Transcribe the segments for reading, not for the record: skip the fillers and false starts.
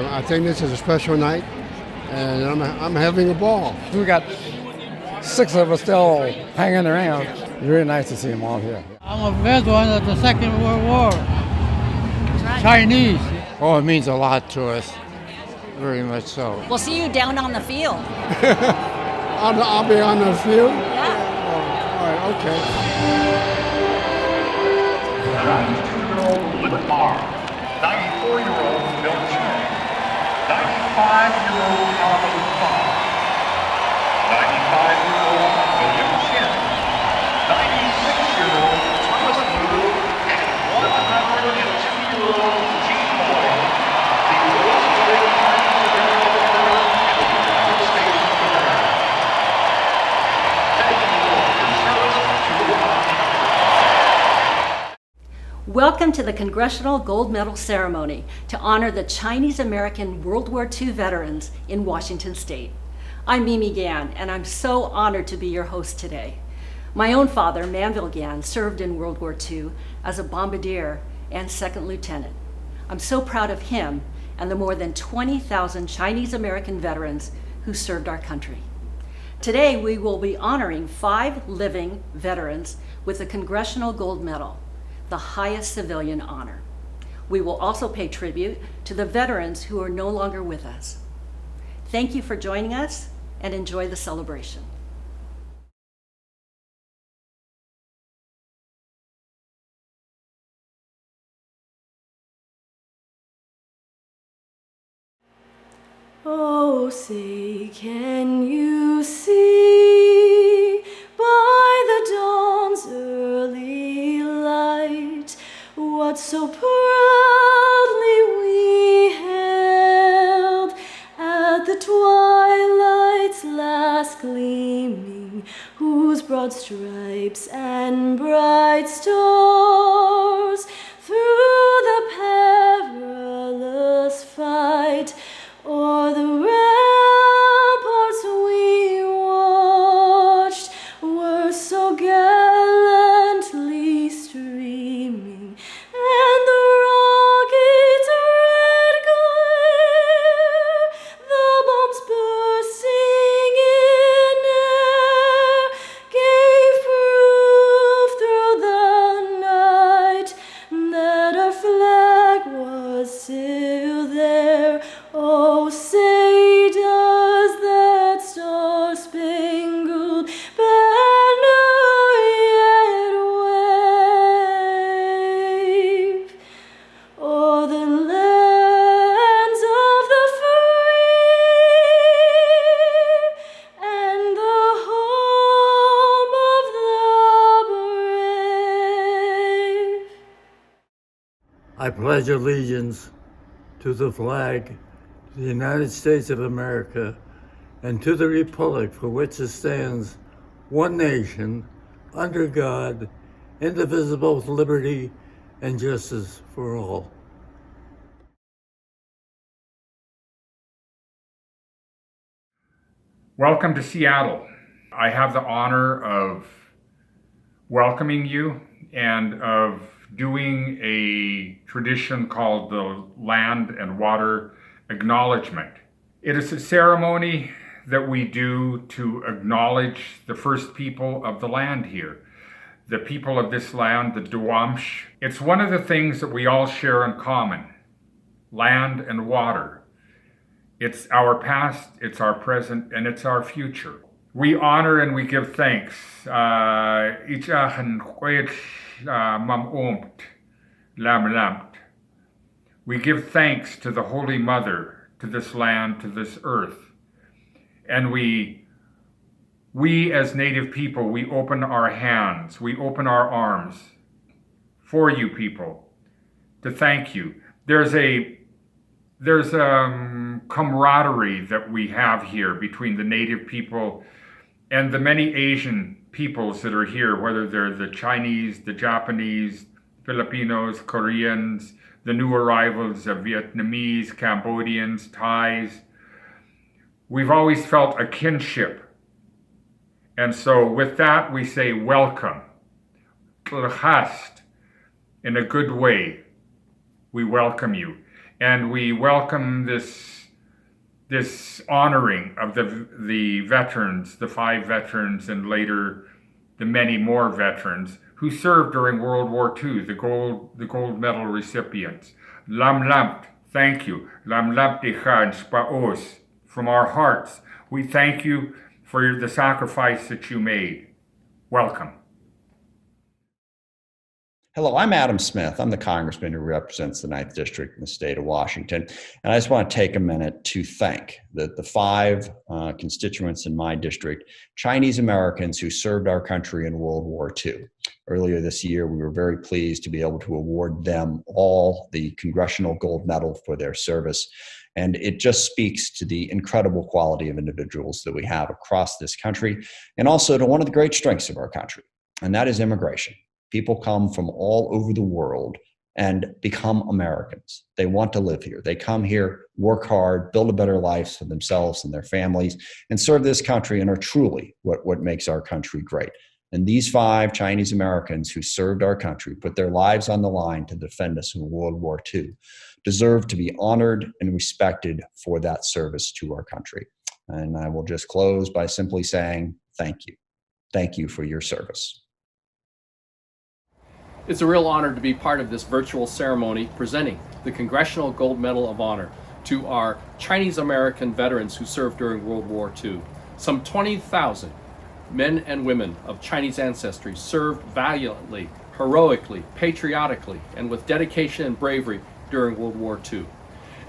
I think this is a special night, and I'm having a ball. We got 6 of us still hanging around. It's really nice to see them all here. I'm a veteran of the Second World War. Chinese. Oh, it means a lot to us, very much so. We'll see you down on the field. I'll be on the field? Yeah. All right, okay. 92-year-old Lip Mar, 94-year-old Bill Chen, 95-year-old Alvin Farr, 95-year-old William Chen, 96-year-old Thomas Liu, and 102-year-old Gene Boyd, the oldest living Chinese American veteran in the United States of America. Thank you for your service to our country. Welcome to the Congressional Gold Medal Ceremony to honor the Chinese American World War II veterans in Washington State. I'm Mimi Gann, and I'm so honored to be your host today. My own father, Manville Gann, served in World War II as a bombardier and second lieutenant. I'm so proud of him and the more than 20,000 Chinese American veterans who served our country. Today, we will be honoring 5 living veterans with the Congressional Gold Medal, the highest civilian honor. We will also pay tribute to the veterans who are no longer with us. Thank you for joining us and enjoy the celebration. Oh, say, can you see by the dawn's early light what so proudly we hailed at the twilight's last gleaming, whose broad stripes and bright stars through the perilous fight o'er the ramparts we watched were so gallantly streaming, and the rocket's red glare, the bombs bursting in air, gave proof through the night that our flag was still there. Oh, say does that star-spangled banner yet wave o'er the lands of the free and the home of the brave? I pledge allegiance to the flag of the United States of America and to the republic for which it stands, one nation, under God, indivisible, with liberty and justice for all. Welcome to Seattle. I have the honor of welcoming you and of doing a tradition called the Land and Water Acknowledgement. It is a ceremony that we do to acknowledge the first people of the land here, the people of this land, the Duwamish. It's one of the things that we all share in common, land and water. It's our past, it's our present, and it's our future. We honor and we give thanks. We give thanks to the Holy Mother, to this land, to this earth. And we as Native people, we open our hands, we open our arms for you people to thank you. There's camaraderie that we have here between the Native people and the many Asian peoples that are here, whether they're the Chinese, the Japanese, Filipinos, Koreans, the new arrivals of Vietnamese, Cambodians, Thais. We've always felt a kinship. And so with that, we say welcome. In a good way, we welcome you. And we welcome this honoring of the veterans, the 5 veterans, and later the many more veterans who served during World War II, the gold medal recipients. Lam Lampt, thank you. Lam Lampticha and Spaos. From our hearts, we thank you for the sacrifice that you made. Welcome. Hello, I'm Adam Smith. I'm the congressman who represents the 9th District in the state of Washington. And I just want to take a minute to thank the 5 constituents in my district, Chinese Americans who served our country in World War II. Earlier this year, we were very pleased to be able to award them all the Congressional Gold Medal for their service. And it just speaks to the incredible quality of individuals that we have across this country, and also to one of the great strengths of our country, and that is immigration. People come from all over the world and become Americans. They want to live here. They come here, work hard, build a better life for themselves and their families, and serve this country and are truly what makes our country great. And these 5 Chinese Americans who served our country, put their lives on the line to defend us in World War II, deserve to be honored and respected for that service to our country. And I will just close by simply saying thank you. Thank you for your service. It's a real honor to be part of this virtual ceremony presenting the Congressional Gold Medal of Honor to our Chinese American veterans who served during World War II. Some 20,000 men and women of Chinese ancestry served valiantly, heroically, patriotically, and with dedication and bravery during World War II.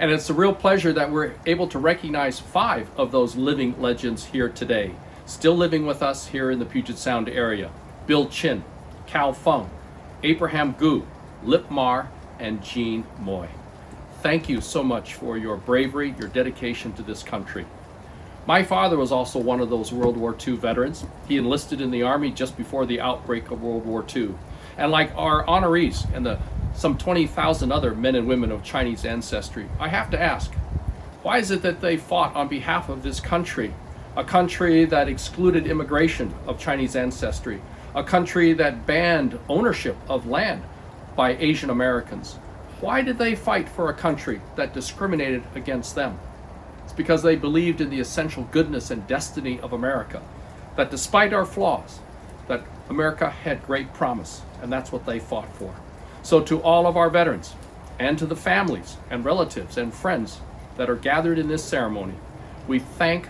And it's a real pleasure that we're able to recognize 5 of those living legends here today, still living with us here in the Puget Sound area. Bill Chen, Cal Fung, Abraham Gu, Lip Mar, and Jean Moy. Thank you so much for your bravery, your dedication to this country. My father was also one of those World War II veterans. He enlisted in the Army just before the outbreak of World War II. And like our honorees and some 20,000 other men and women of Chinese ancestry, I have to ask, why is it that they fought on behalf of this country, a country that excluded immigration of Chinese ancestry, a country that banned ownership of land by Asian Americans? Why did they fight for a country that discriminated against them? It's because they believed in the essential goodness and destiny of America, that despite our flaws, that America had great promise, and that's what they fought for. So to all of our veterans, and to the families and relatives and friends that are gathered in this ceremony, we thank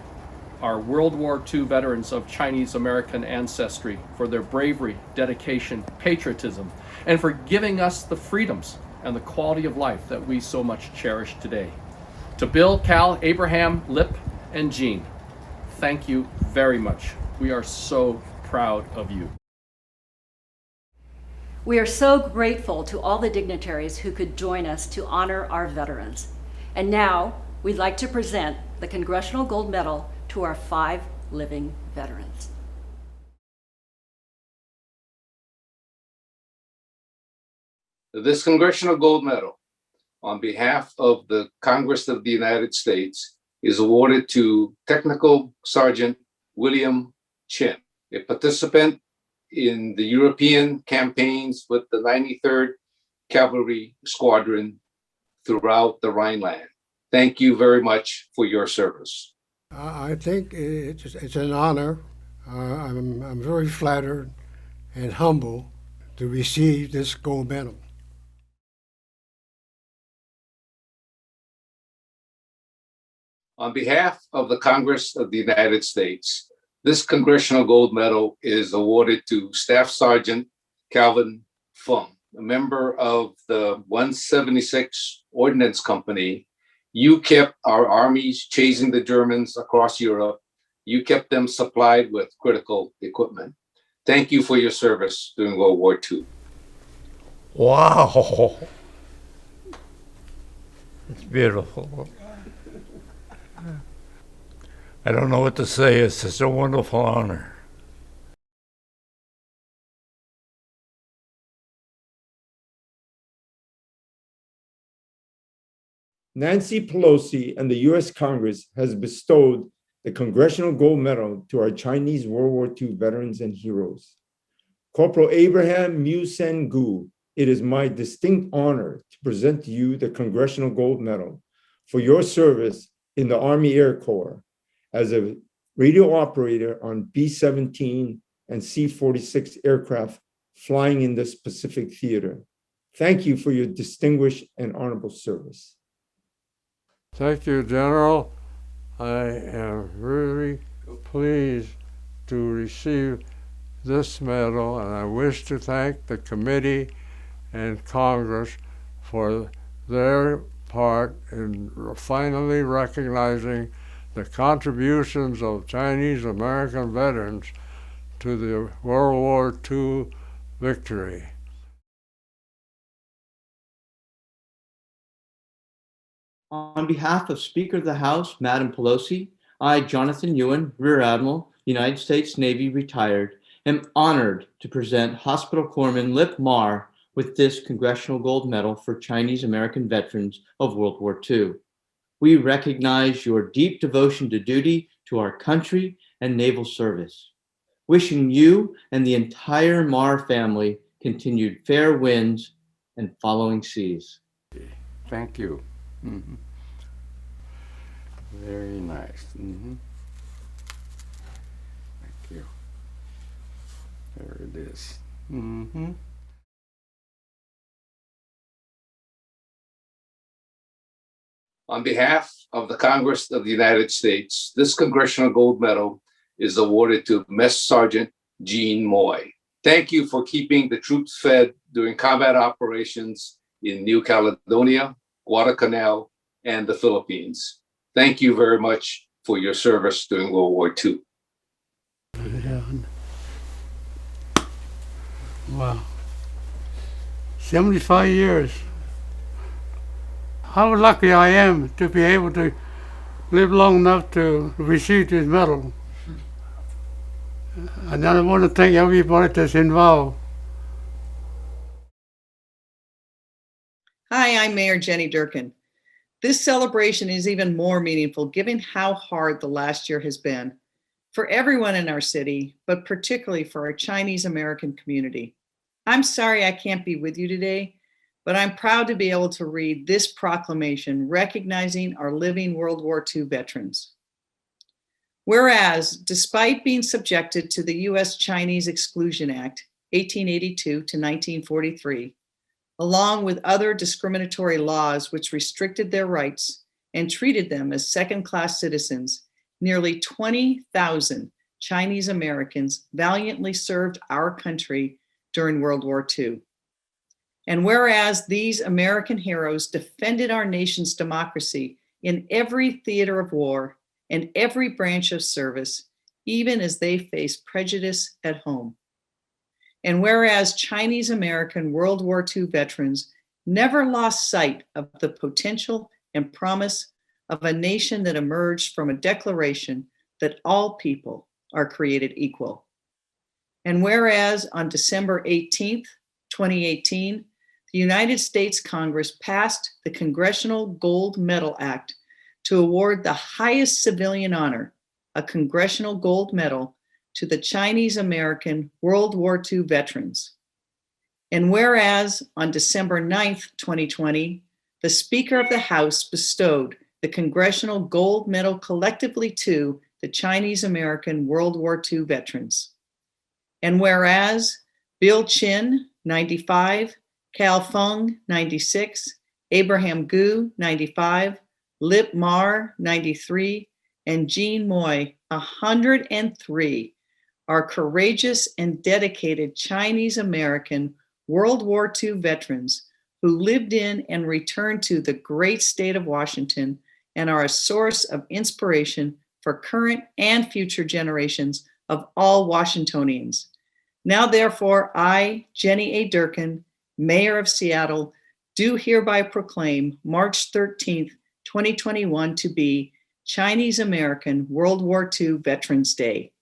our World War II veterans of Chinese American ancestry for their bravery, dedication, patriotism, and for giving us the freedoms and the quality of life that we so much cherish today. To Bill, Cal, Abraham, Lip, and Jean, thank you very much. We are so proud of you. We are so grateful to all the dignitaries who could join us to honor our veterans. And now, we'd like to present the Congressional Gold Medal to our 5 living veterans. This Congressional Gold Medal, on behalf of the Congress of the United States, is awarded to Technical Sergeant William Chen, a participant in the European campaigns with the 93rd Cavalry Squadron throughout the Rhineland. Thank you very much for your service. I think it's an honor. I'm very flattered and humble to receive this gold medal. On behalf of the Congress of the United States, this Congressional Gold Medal is awarded to Staff Sergeant Calvin Fung, a member of the 176 Ordnance Company. You kept our armies chasing the Germans across Europe. You kept them supplied with critical equipment. Thank you for your service during World War II. Wow. It's beautiful. I don't know what to say. It's such a wonderful honor. Nancy Pelosi and the U.S. Congress has bestowed the Congressional Gold Medal to our Chinese World War II veterans and heroes. Corporal Abraham Mu Sen Gu it is my distinct honor to present to you the Congressional Gold Medal for your service in the Army Air Corps as a radio operator on B-17 and C-46 aircraft flying in this Pacific theater. Thank you for your distinguished and honorable service. Thank you, General. I am really pleased to receive this medal, and I wish to thank the committee and Congress for their part in finally recognizing the contributions of Chinese American veterans to the World War II victory. On behalf of Speaker of the House, Madam Pelosi, I, Jonathan Ewan, Rear Admiral, United States Navy retired, am honored to present Hospital Corpsman Lip Mar with this Congressional Gold Medal for Chinese American veterans of World War II. We recognize your deep devotion to duty to our country and naval service. Wishing you and the entire Mar family continued fair winds and following seas. Thank you. Mm-hmm. Very nice. Mm-hmm. Thank you. There it is. Mm-hmm. On behalf of the Congress of the United States, this Congressional Gold Medal is awarded to Mess Sergeant Jean Moy. Thank you for keeping the troops fed during combat operations in New Caledonia, Guadalcanal, and the Philippines. Thank you very much for your service during World War II. Wow. 75 years. How lucky I am to be able to live long enough to receive this medal. And I want to thank everybody that's involved. Hi, I'm Mayor Jenny Durkin. This celebration is even more meaningful given how hard the last year has been for everyone in our city, but particularly for our Chinese American community. I'm sorry I can't be with you today, but I'm proud to be able to read this proclamation recognizing our living World War II veterans. Whereas, despite being subjected to the U.S.-Chinese Exclusion Act, 1882 to 1943, along with other discriminatory laws which restricted their rights and treated them as second-class citizens, nearly 20,000 Chinese Americans valiantly served our country during World War II. And whereas these American heroes defended our nation's democracy in every theater of war and every branch of service, even as they faced prejudice at home. And whereas Chinese American World War II veterans never lost sight of the potential and promise of a nation that emerged from a declaration that all people are created equal. And whereas on December 18th, 2018, the United States Congress passed the Congressional Gold Medal Act to award the highest civilian honor, a Congressional Gold Medal, to the Chinese American World War II veterans. And whereas on December 9th, 2020, the Speaker of the House bestowed the Congressional Gold Medal collectively to the Chinese American World War II veterans. And whereas Bill Chen, 95, Cal Fung, 96, Abraham Gu, 95, Lip Mar, 93, and Jean Moy, 103, are courageous and dedicated Chinese American World War II veterans who lived in and returned to the great state of Washington and are a source of inspiration for current and future generations of all Washingtonians. Now, therefore, I, Jenny A. Durkin, Mayor of Seattle, do hereby proclaim March 13th, 2021 to be Chinese American World War II Veterans Day.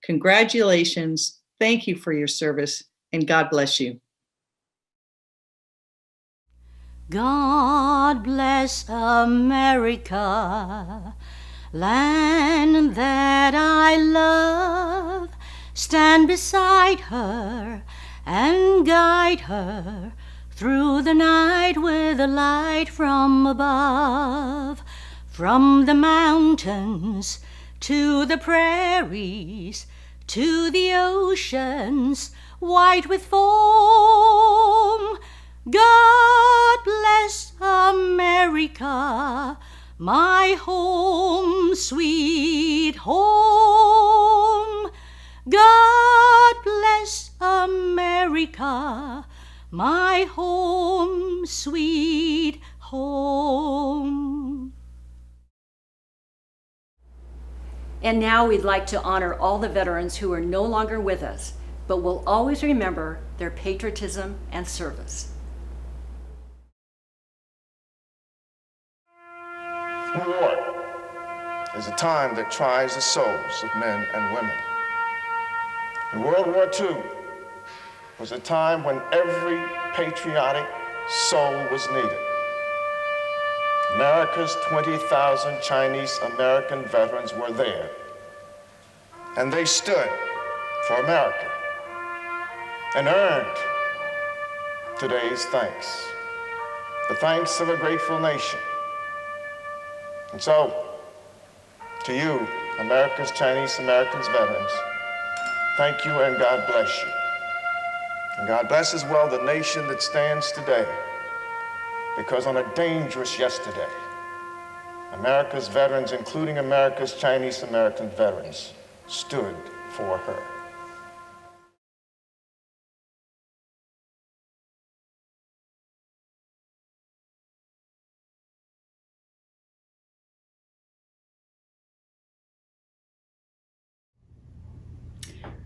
Congratulations, thank you for your service, and God bless you. God bless America, land that I love. Stand beside her and guide her through the night with a light from above. From the mountains to the prairies, to the oceans white with foam. God bless America, my home, sweet home. God bless America, my home, sweet home. And now we'd like to honor all the veterans who are no longer with us, but will always remember their patriotism and service. War is a time that tries the souls of men and women. And World War II was a time when every patriotic soul was needed. America's 20,000 Chinese American veterans were there, and they stood for America and earned today's thanks, the thanks of a grateful nation. And so, to you, America's Chinese Americans veterans, thank you and God bless you. And God bless as well the nation that stands today, because on a dangerous yesterday, America's veterans, including America's Chinese American veterans, stood for her.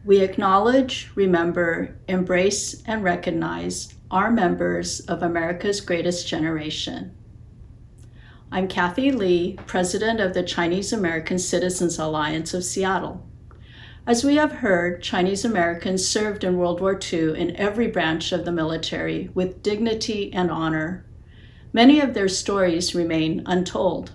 We acknowledge, remember, embrace, and recognize our members of America's Greatest Generation. I'm Kathy Lee, President of the Chinese American Citizens Alliance of Seattle. As we have heard, Chinese Americans served in World War II in every branch of the military with dignity and honor. Many of their stories remain untold.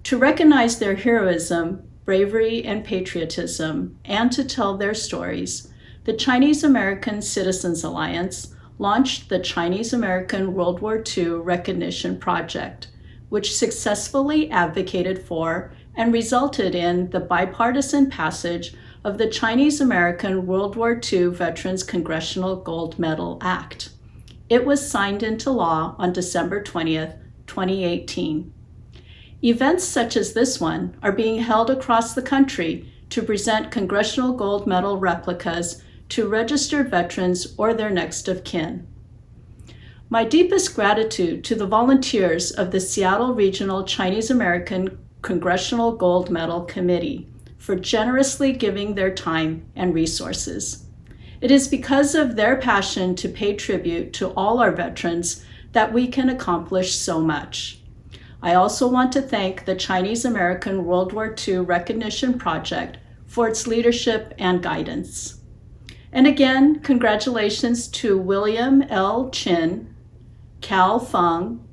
To recognize their heroism, bravery, and patriotism, and to tell their stories, the Chinese American Citizens Alliance launched the Chinese American World War II Recognition Project, which successfully advocated for and resulted in the bipartisan passage of the Chinese American World War II Veterans Congressional Gold Medal Act. It was signed into law on December 20th, 2018. Events such as this one are being held across the country to present Congressional Gold Medal replicas to registered veterans or their next of kin. My deepest gratitude to the volunteers of the Seattle Regional Chinese American Congressional Gold Medal Committee for generously giving their time and resources. It is because of their passion to pay tribute to all our veterans that we can accomplish so much. I also want to thank the Chinese American World War II Recognition Project for its leadership and guidance. And again, congratulations to William L. Chen, Cal Fung,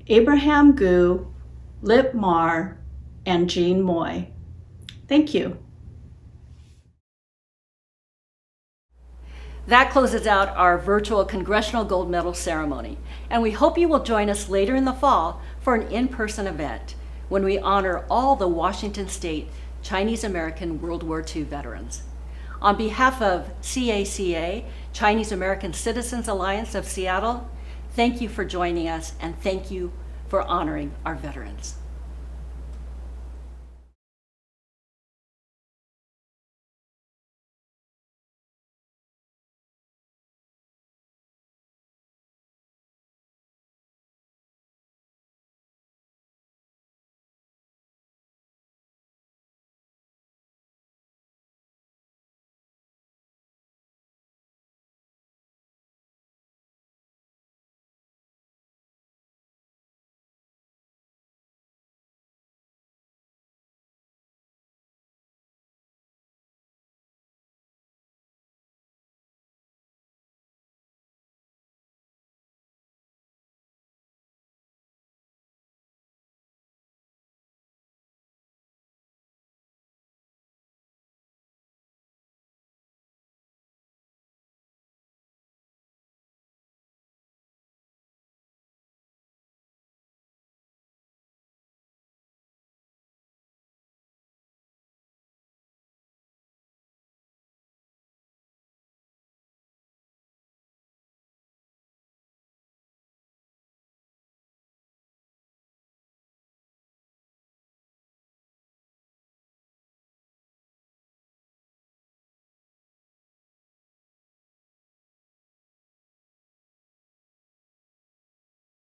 Abraham Gu, Lip Mar, and Jean Moy. Thank you. That closes out our virtual Congressional Gold Medal ceremony, and we hope you will join us later in the fall for an in-person event when we honor all the Washington State Chinese American World War II veterans. On behalf of CACA, Chinese American Citizens Alliance of Seattle, thank you for joining us and thank you for honoring our veterans.